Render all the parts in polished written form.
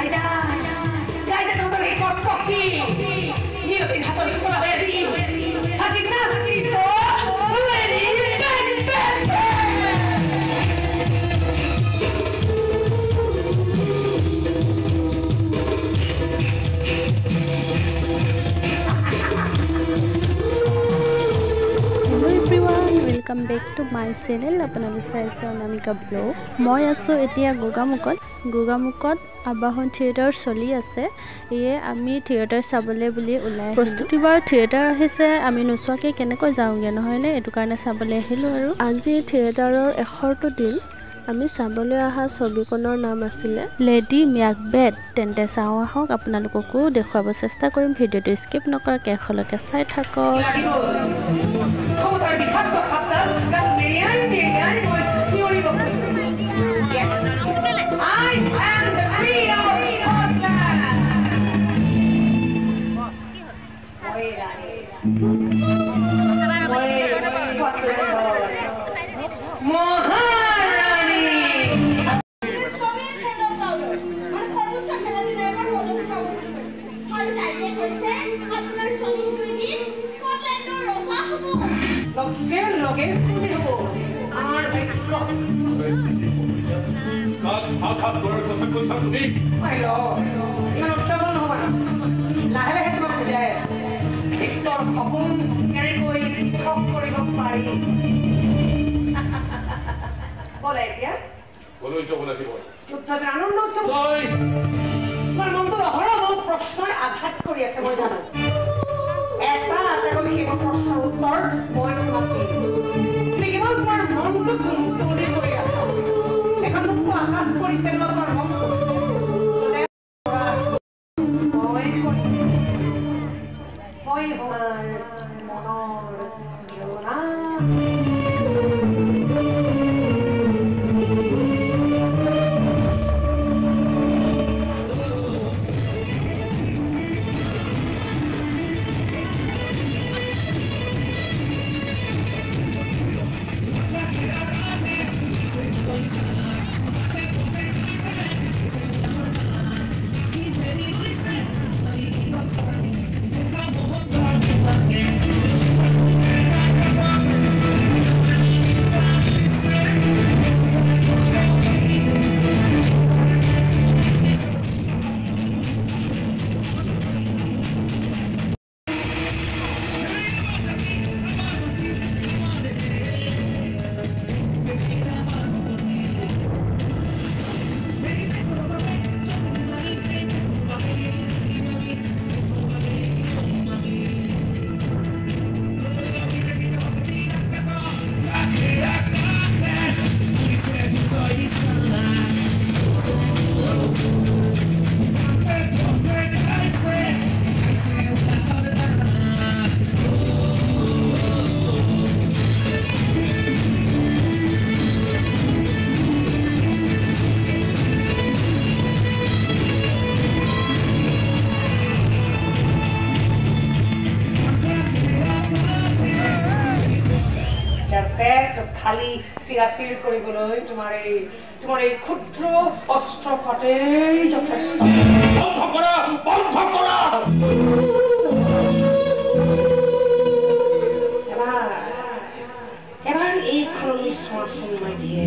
Dai tutto i corpi. Io ti faccio il cuore di Agnasito. Welcome back to my channel. আপোনালোকে চাইছে Anamika blog. মই আছো এতিয়া গোগামুকত আবাহন theatre চলি আছে। ইয়ে আমি থিয়েটাৰ চাবলৈ বুলি ওলাই প্ৰস্তুতিবাৰ থিয়েটাৰ আহিছে। আমি নোচোৱাকৈ কেনেকৈ যাওঁগে নহয়নে? এইটো কাৰণে চাবলৈ আহিলোঁ আৰু আজি থিয়েটাৰৰ 100টো দিন আমি চাবলৈ অহা ছবিখনৰ নাম আছিলে লেডি মেকবেথ। তেন্তে চাওঁ আহক, আপোনালোককো দেখুৱাব চেষ্টা কৰিম। ভিডিঅ'টো স্কিপ নকৰাকৈ শেষলৈকে চাই থাকক। প্ৰশ্নই আঘাত কৰি আছে মই জানো এটা আটাকৈ সেই প্ৰশ্নৰ উত্তৰ মই তোমাক দিম তুমি কেৱল তোমাৰ মনটো মুকলি কৰি ৰাখা এখন মুখ আঘাত কৰি পেলোৱা তোমাৰ মনটো মই তোমাৰ মনৰ জোৰা খালি সিৰাসিৰ কৰিবলৈ তোমাৰ এই ক্ষুদ্ৰ অস্ত্ৰপাতেই যথেষ্ট বন্ধ কৰা এবাৰ এই খলনি চোৱাচোন মই দিয়ে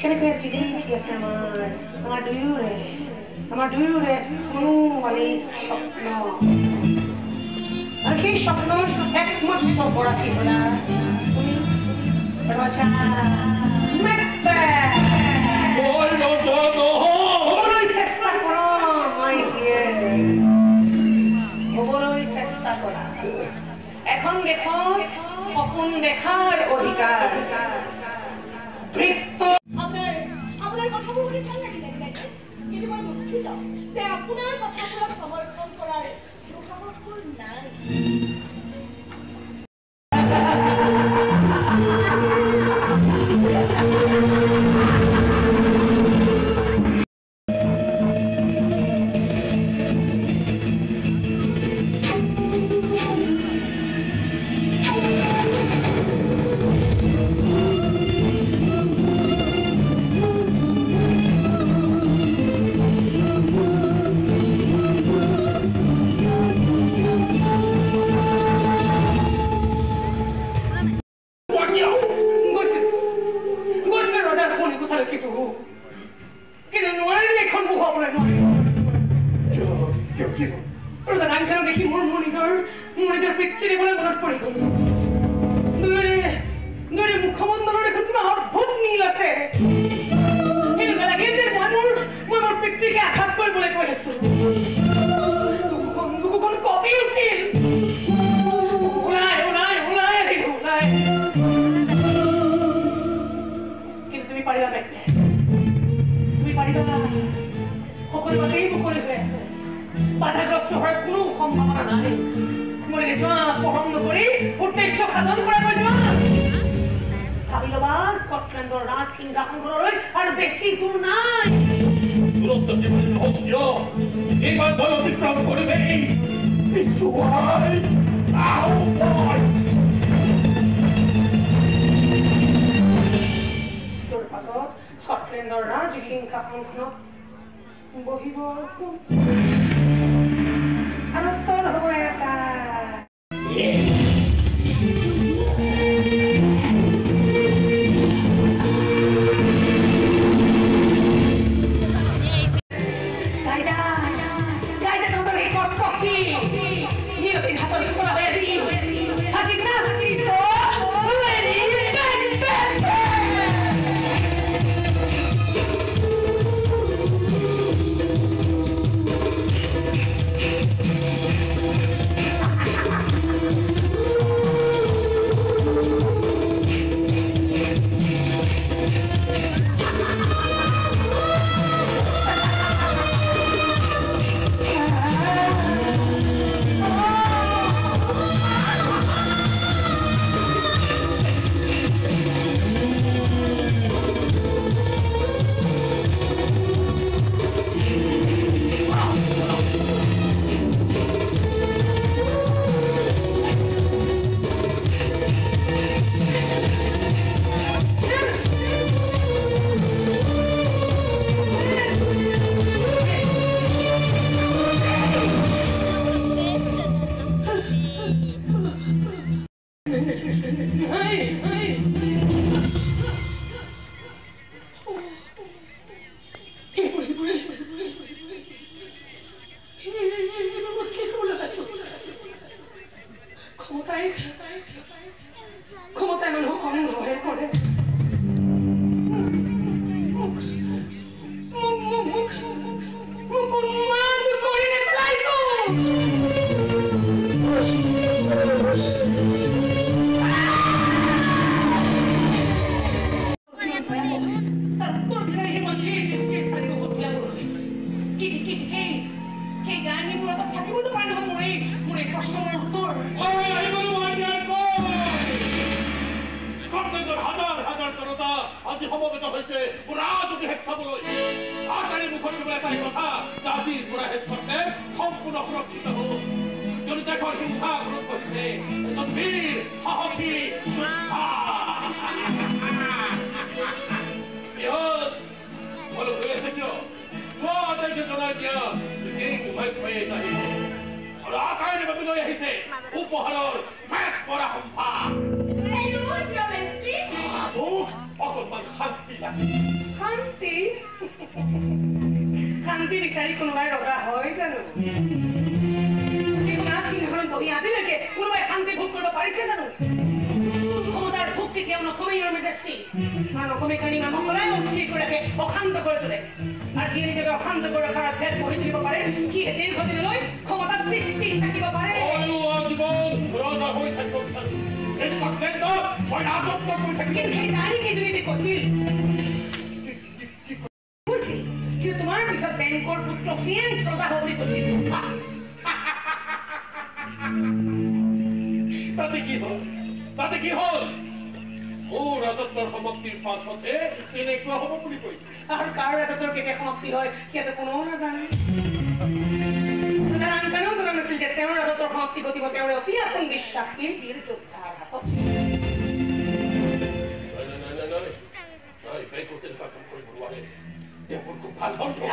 কেনেকৈ জিলিকি আছে আমাৰ দুয়োৰে সোণোৱালী স্বপ্ন আৰু সেই স্বপ্নৰ একমাত্ৰ গৰাকী হ'লা Rocha Macbeth. Oi, no jogo. Oboloi চেষ্টা কৰা মই here. Oboloi চেষ্টা কৰা. এখন দেখোন সপোন দেখাৰ অধিকাৰ. বৃত্ত আপোনাৰ কথাবোৰ শুনি ভাল লাগিলে কিন্তু মই দুখিত যে আপোনাৰ কথাবোৰক সমৰ্থন কৰাৰ দুঃসাহসবোৰ নাই কিন্তু নোৱাৰিলে এখন বহুৱাবলৈ নোৱাৰিম আৰু জানানখানক দেখি মোৰ নিজৰ পিতৃ দেৱলৈ মনত পৰি গ'ল দুয়োৰে মুখমণ্ডলৰ দেখোন কিবা অদ্ভুত নীল আছে এনেকুৱা লাগে যে মই মোৰ পিতৃকে আঘাত কৰিবলৈ কৈ আছো বুকুখন কঁপি উঠিল ওলাই আহিলো কিন্তু তুমি পাৰিবা বেগে তুমি পাৰিবা সকলো বাটেই মুকলি হৈ আছে বাধাগ্ৰস্ত হোৱাৰ কোনো সম্ভাৱনা নাই মনে যোৱা পৰম নকৰি উদ্দেশ্য সাধন কৰাকৈ যোৱা ভাবি ল'বা স্কটলেণ্ডৰ ৰাজ সিংহাসনখনলৈ আৰু বেছি দূৰ নাই দূৰত্ব জীৱন নহওক কিয় এইবাৰ মই অতিক্ৰম কৰিমেই পিছুৱাই আহোঁ মই তোৰ পাছত স্কটলেণ্ডৰ ৰাজ সিংহাসনখনত বহিব আৰু তোৰ হ'ব এটা ক্ষমতাই মানুহক অনুভৱ কৰে থাকিবতো পাৰে নহয় মোৰ এই প্ৰশ্নৰ উত্তৰ আজি সমবেত হৈছে ৰাজ অভিষেক চাবলৈ আটাইৰে মুখত কেৱল এটাই কথা আজিৰ পৰাহে স্কটলেণ্ড সম্পূৰ্ণ সুৰক্ষিত হ'ব যদি দেশৰ হিংসা ঘৰত বহিছে এজন বীৰ সাহসী যোদ্ধা মনত হৈ আছে কিয় যোৱা আটাইকে জনাই দিয়া এই মুভাই নাহিব আৰু আটাইৰে বাবে লৈ আহিছে উপহাৰৰ মেট পৰা সম্ভাৰ অকণমান শান্তি লাগে শান্তি শান্তি বিচাৰি কোনোবাই ৰজা হয় জানো সিংহাসনত বহি আজিলৈকে কোনোবাই শান্তি ভোগ কৰিব পাৰিছে জানো ক্ষমতাৰ ভোগ কেতিয়াও নকমে ইউৰ মেজেষ্টি আৰু নকমে কাৰণে ইমান সকলোৱে অস্থিৰ কৰি ৰাখে অশান্ত কৰি তোলে আৰু যিয়ে নিজকে অশান্ত কৰি ৰখাৰ ভেদ গঢ়ি তুলিব পাৰে সি দীৰ্ঘদিনলৈ ক্ষমতাত দৃষ্টি থাকিব পাৰে আজীৱন ৰজা হৈ থাকিব বিচাৰো স্কটলেণ্ডত মই ৰাজত্ব কৰি থাকিম কিন্তু সেই তাৰিখ কেইজনী যে কৈছিল কিন্তু তোমাৰ পিছত বেংকৰ পুত্ৰ ফিয়েন্স ৰজা হ'ব বুলি কৈছিল তাতে কি হ'ল মোৰ ৰাজত্বৰ সমাপ্তিৰ পাছতহে এনেকুৱা হ'ব বুলি কৈছে আৰু কাৰ ৰাজত্বৰ কেতিয়া সমাপ্তি হয় সিহঁতে কোনেও নাজানে জানানখানেও জনা নাছিল যে তেওঁৰ ৰাজত্বৰ সমাপ্তি ঘটিব তেওঁৰ অতি আত্মবিশ্বাসী বীৰ যোদ্ধাৰ হাতত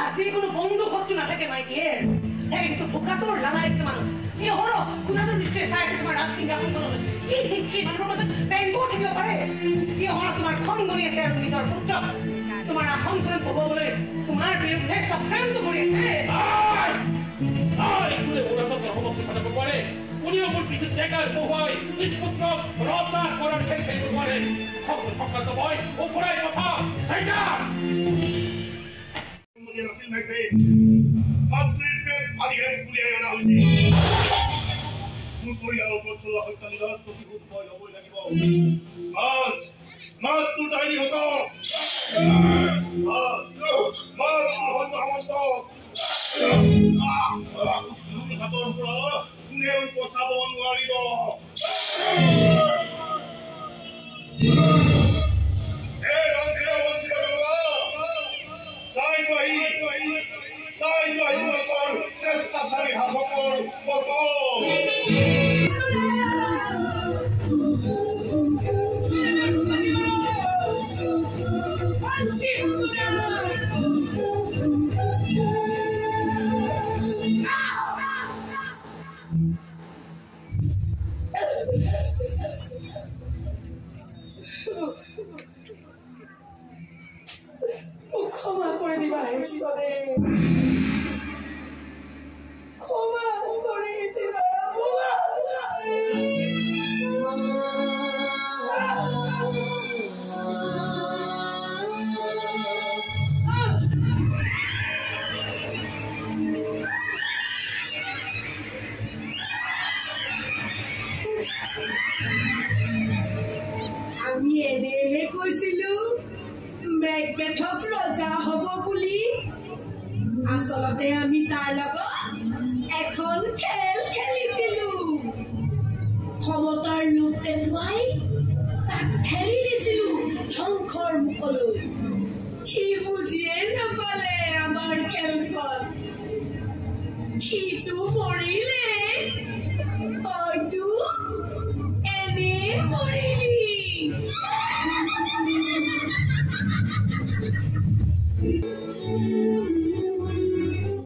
আজি কোনো বন্ধু শত্ৰু নাথাকে মাইকীয়ে থাকে কিছু ভোকাটোৰ লালায়িত মানুহ যি হৰ খুনাটোৰ নিশ্চয় চাই আছে তোমাৰ ৰাজসিংহাসনখনলৈ কি ঠিক সেই মানুহৰ মাজত বেংকো থাকিব পাৰে যি হৰ তোমাৰ খন গণি আছে আৰু নিজৰ পুত্ৰক তোমাৰ আসনখন বহুৱাবলৈ তোমাৰ বিৰুদ্ধে চক্ৰান্ত কৰি আছে কোনেও মোৰ পিঠিত ডেকাৰ বহুৱাই নিজ পুত্ৰক ৰজা কৰাৰ খেল খেলিব নোৱাৰে সকলো চক্ৰান্ত মই ওফৰাই কথা চাইটাৰ মাতৃৰ পেট ফালিহে উলিয়াই অনা হৈছে মোৰ পৰিয়ালৰ ওপৰত চলোৱা হত্যালীলাৰ প্ৰতিশোধ মই ল'বই লাগিব মাতৃ দায়ী হত হাতৰ পৰা কোনেও বচাব নোৱাৰিব চেষ্টাচাৰী শাসকৰ ক্ষমা কৰে দিবা ঈশ্বৰে ক্ষমা কৰে দিবা আমি এনেহে কৈছিলো মেঘবেথক ৰজা হব বুলি আচলতে আমি তাৰ লগত এখন খেল খেলিছিলো ক্ষমতাৰ লোভ দেখুৱাই তাক ঠেলি দিছিলো ধ্বংসৰ মুখলৈ সি বুজিয়ে নাপালে